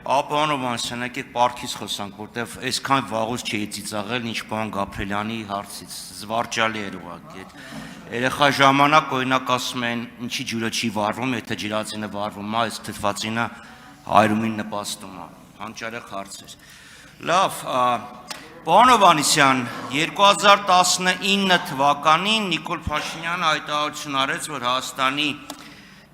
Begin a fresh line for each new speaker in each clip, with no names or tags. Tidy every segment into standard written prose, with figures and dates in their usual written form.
Ապանովանցյան, եկեք պարտքից խոսանք, որտեվ այսքան վաղուց չի ծիծաղել, ինչ պարոն Գաբրելյանի հարցից, զվարճալի էր ուղղակի։ Երեխա ժամանակ օրինակ ասում են, ինչի ջուրը չի վառվում, եթե ջրածինը վառվում է, այս թթվածինը հայրումին նպաստում է, հանճարեղ հարց էր։ Լավ, պարոն Հովհաննիսյան, 2019 թվականին Նիկոլ Փաշինյանը հայտարարություն արեց, որ Հայաստանի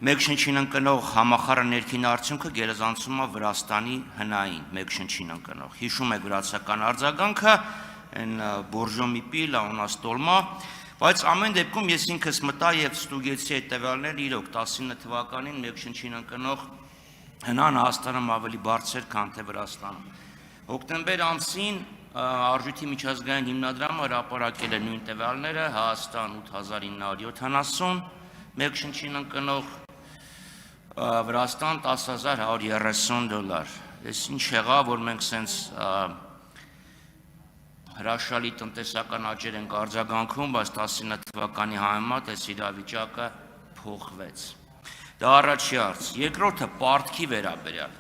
մեկ շնչին ընկնող համախառը ներքին արդյունքը գերազանցում է Վրաստանի հնային մեկ շնչին ընկնող։ Հիշում եք վրացական արձագանքը, այն բորժոմի պիլ, անոնաս տոլմա, բայց ամեն դեպքում ես ինքս մտա եւ ստուգեցի այդ տվյալները իրոք 19 թվականին մեկ շնչին ընկնող հնան Հայաստանում ավելի բարձր, քան թե Վրաստանում։ Հոկտեմբեր ամսին Արժույթի միջազգային հիմնադրամը հրապարակել է նույն տվյալները, Հայաստան 8970, մեկ շնչին ընկնող Վրաստան $10,130։ Ես ինչ եղավ, որ մենք սենց հրաշալի տնտեսական աճեր ենք արձագանքում, բայց 19 թվականի համեմատ այս իրավիճակը փոխվեց։ Դա առաջի հարց։ Երկրորդը պարտքի վերաբերյալ։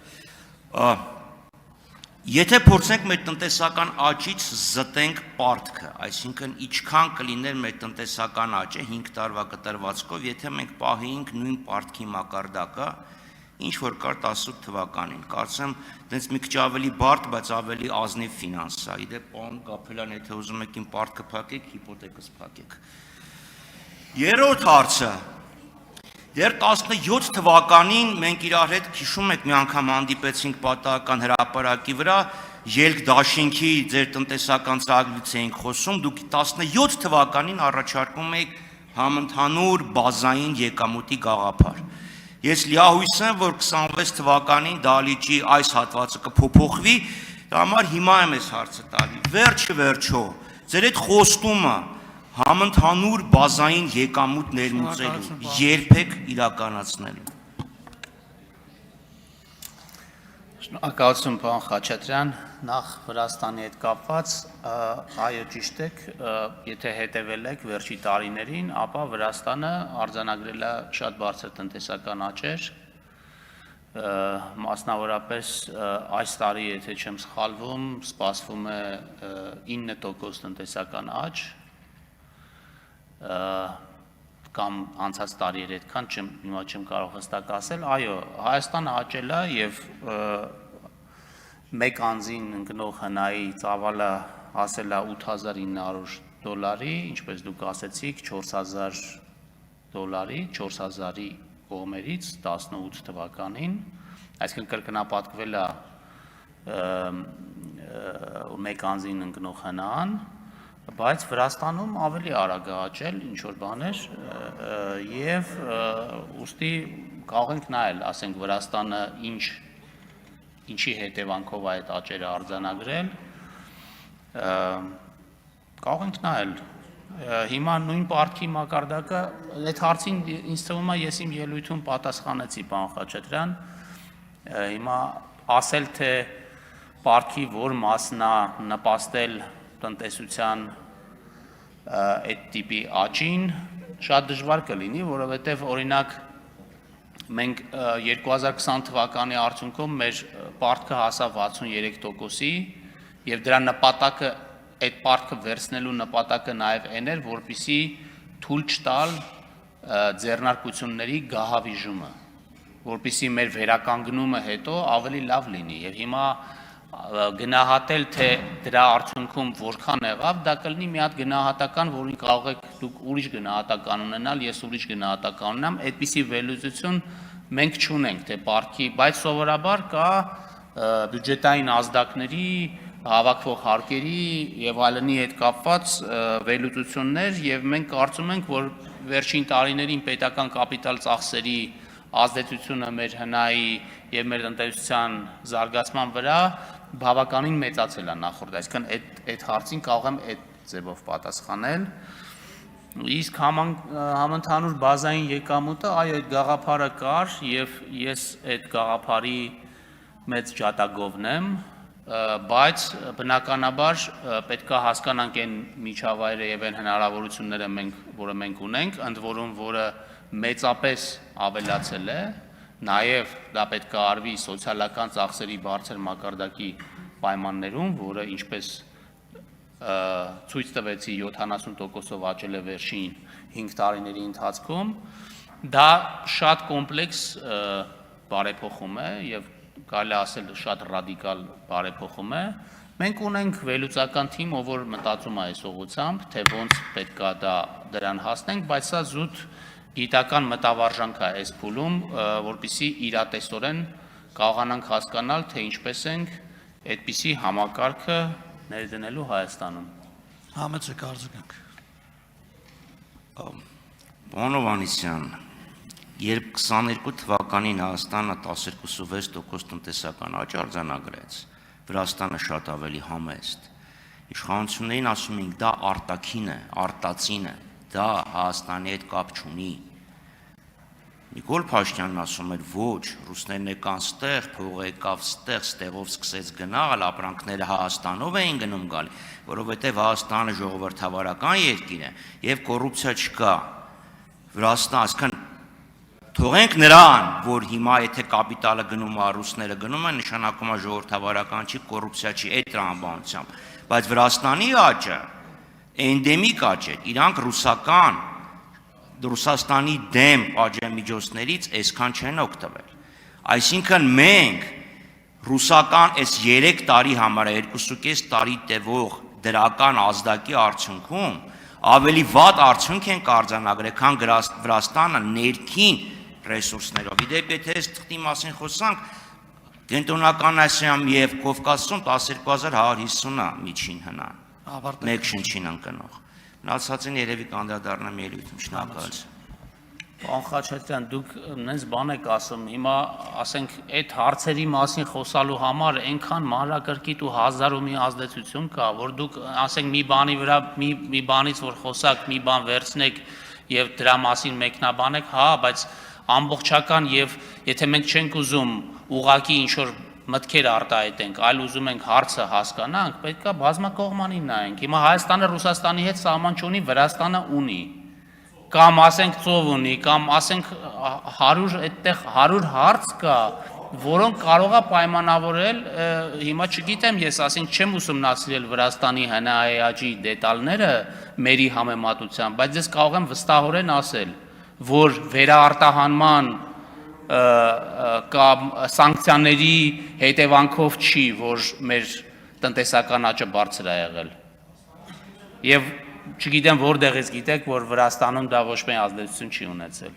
Եթե փորձենք մեր տնտեսական աճից զտենք պարտքը, այսինքն ինչքան կլիներ մեր տնտեսական աճը 5 տարվա կտրվածքով, եթե մենք պահեինք նույն պարտքի մակարդակը, ինչ որ կար 18 թվականին, կարծեմ, դենց մի քիչ ավելի բարդ, բայց ավելի ազնիվ ֆինանսա։ Իդեպ, պարոն Գաբրելյան, եթե ուզում եք իմ պարտքը փակեք, հիպոթեկս փակեք։ Երրորդ հարցը։ Դեռ 17 թվականին մենք իրար հետ հիշում եք մի անգամ հանդիպեցինք պատահական հրապարակի վրա, ելք դաշինքի ձեր տնտեսական ծրագրից էինք խոսում, դուք 17 թվականին առաջարկում եք համընդհանուր բազային եկամուտի գաղափար։ Ես լիահույս եմ, որ 26 թվականին դահլիճի այս հատվածը կփոփոխվի, դա համար հիմա եմ այս հարցը տալի։ Վերջը վերջո, ձեր այդ խոստումը համընդհանուր բազային եկամուտ ներմուծելու, երբեք իրականացնելու։
Շնորհակալություն, պարոն Խաչատրյան, նախ Վրաստանի հետ կապված, այո, ճիշտ եք, եթե հետևել եք վերջի տարիներին, ապա Վրաստանը արձանագրել է շատ բարձր տնտեսական աճեր, մասնավորապես այս տարի, եթե չեմ սխալվում, սպասվում է 9% տնտեսական աճ, կամ անցած տարիեր այդքան հիմա չեմ կարող հստակ ասել, այո, Հայաստանը աճել է եւ մեկ անձին ընկնող հնայի ծավալը հասել է $8,900, ինչպես դուք ասեցիք, $4,000, 4,000-ի կողմերից 18 թվականին, այսինքն կրկնապատկվել է մեկ անձին ընկնող հնան, բայց Վրաստանում ավելի արագ է աճել ինչ-որ բաներ և ուստի կարող ենք նայել, ասենք Վրաստանը ինչի հետևանքով այդ աճերը արձանագրել, կարող ենք նայել, հիմա նույն պարտքի մակարդակը, այդ հարցին ինձ թվում է ես իմ ելույթում պատասխանեցի, պարոն Խաչատրյան, հիմա ասել, թե պարտքի որ մասն է նպաստել տնտեսության այդ տիպի աճին շատ դժվար կլինի, որովհետև օրինակ մենք 2020 թվականի արդյունքում մեր պարտքը հասավ 63%-ի եւ դրա նպատակը այդ պարտքը վերցնելու նպատակը նաեւ այն էր, որպեսզի թույլ չտալ ձեռնարկությունների գահավիժումը, որպեսզի մեր վերականգնումը հետո ավելի լավ լինի եւ հիմա գնահատել, թե դրա արդյունքում որքան եղավ, դա կլինի մի հատ գնահատական, որին կարող եք դուք ուրիշ գնահատական ունենալ, ես ուրիշ գնահատական ունենամ, այդպիսի վերլուծություն մենք չունենք, թե պարտքի, բայց սովորաբար կա բյուջետային ազդակների, հավաքվող հարկերի եւ այլնի հետ կապված վերլուծություններ եւ մենք կարծում ենք, որ վերջին տարիներին պետական կապիտալ ծախսերի ազդեցությունը մեր հնայի եւ մեր տնտեսության զարգացման վրա բավականին մեծացել է նախորդ, այսինքն այդ հարցին կարող եմ այդ ձևով պատասխանել։ Իսկ համընդհանուր բազային եկամուտը, այո, այդ գաղափարը կար եւ ես այդ գաղափարի մեծ ջատագովն եմ, բայց բնականաբար պետք է հասկանանք այն միջավայրը եւ այն հնարավորությունները որը մենք ունենք, ընդ որում որը մեծապես ավելացել է Նաև դա պետք է արվի սոցիալական ծախսերի բարձր մակարդակի պայմաններում, որը ինչպես ցույց տվեցի 70%-ով աճել է վերջին 5 տարիների ընթացքում, դա շատ կոմպլեքս բարեփոխում է եւ կարելի ասել շատ ռադիկալ բարեփոխում է։ Մենք ունենք վերլուծական թիմ, ով որ մտածում է այս ուղղությամբ, թե ոնց պետք է դրան հասնենք, բայց սա զուտ գիտական մտավարժանք է այս փուլում, որպեսզի իրատեսորեն կարողանանք հասկանալ, թե ինչպես ենք այդպիսի համակարգը ներդնելու Հայաստանում։
Համեցեք արձագանք։
Պարոն Հովհաննիսյան, երբ 22 թվականին Հայաստանը 12.6% տնտեսական աճ արձանագրեց, Վրաստանը շատ ավելի համեստ։ Իշխանություններին ասում ենք, դա արտաքին է, արտածին է, դա Հայաստանի հետ կապ չունի։ Նիկոլ Փաշինյանն ասում էր, ոչ, ռուսներն եկան ստեղ, փողը եկավ ստեղ, ստեղով սկսեց գնալ, ապրանքները Հայաստանով էին գնում գալի, որովհետև Հայաստանը ժողովրդավարական երկիր է եւ կոռուպցիա չկա։ Վրաստանը, այսքան թողենք նրան, որ հիմա եթե կապիտալը գնում է, ռուսները գնում են, նշանակում է ժողովրդավարական չի, կոռուպցիա չի, այդ տրամաբանությամբ, բայց Վրաստանի աճը էնդեմիկ աճ է, իրանք Ռուսաստանի դեմ պատժամիջոցներից այսքան չեն օգտվել։ Այսինքն մենք ռուսական այս 3 տարի համար, 2.5 տարի տևող դրական ազդակի արդյունքում ավելի վատ արդյունք են արձանագրել, քան Վրաստանը ներքին ռեսուրսներով։ Իդեպ եթե այս թղթի մասին խոսանք, Կենտրոնական Ասիայում եւ Կովկասում 12150-ը միջին հնան։ Մեկ շնչին ընկնող։ Մնացածին երևի կանդրադառնամ ելույթում, շնորհակալ։
Պարոն Խաչատրյան, դուք նենց բան եք ասում, հիմա ասենք այդ հարցերի մասին խոսալու համար այնքան մանրակրկիտ ու հազար ու մի ազդեցություն կա, որ դուք ասենք մի բանի վրա մի բանից որ խոսակ, մի բան վերցնեք եւ դրա մասին մեկնաբանեք, հա, բայց ամբողջական եւ եթե մենք չենք ուզում ուղակի ինչ որ մտքեր արտահայտենք, այլ ուզում ենք հարցը հասկանանք, պետք է բազմակողմանին նայենք։ Հիմա Հայաստանը Ռուսաստանի հետ սահման չունի, Վրաստանը ունի։ Կամ ասենք ծով ունի, կամ ասենք 100 այդտեղ 100 հարց կա, որոնք կարող է պայմանավորել, հիմա չգիտեմ, ես ասենք չեմ ուսումնասիրել Վրաստանի հնա-աճի դետալները մերի համեմատությամբ, բայց ես կարող եմ վստահորեն ասել, որ վերաարտահանման կամ սանկցիաների հետևանքով չի, որ մեր տնտեսական աճը բարձր է եղել։ Եվ չգիտեմ որտեղից գիտեք, որ Վրաստանում դա ոչ մի ազդեցություն չի ունեցել։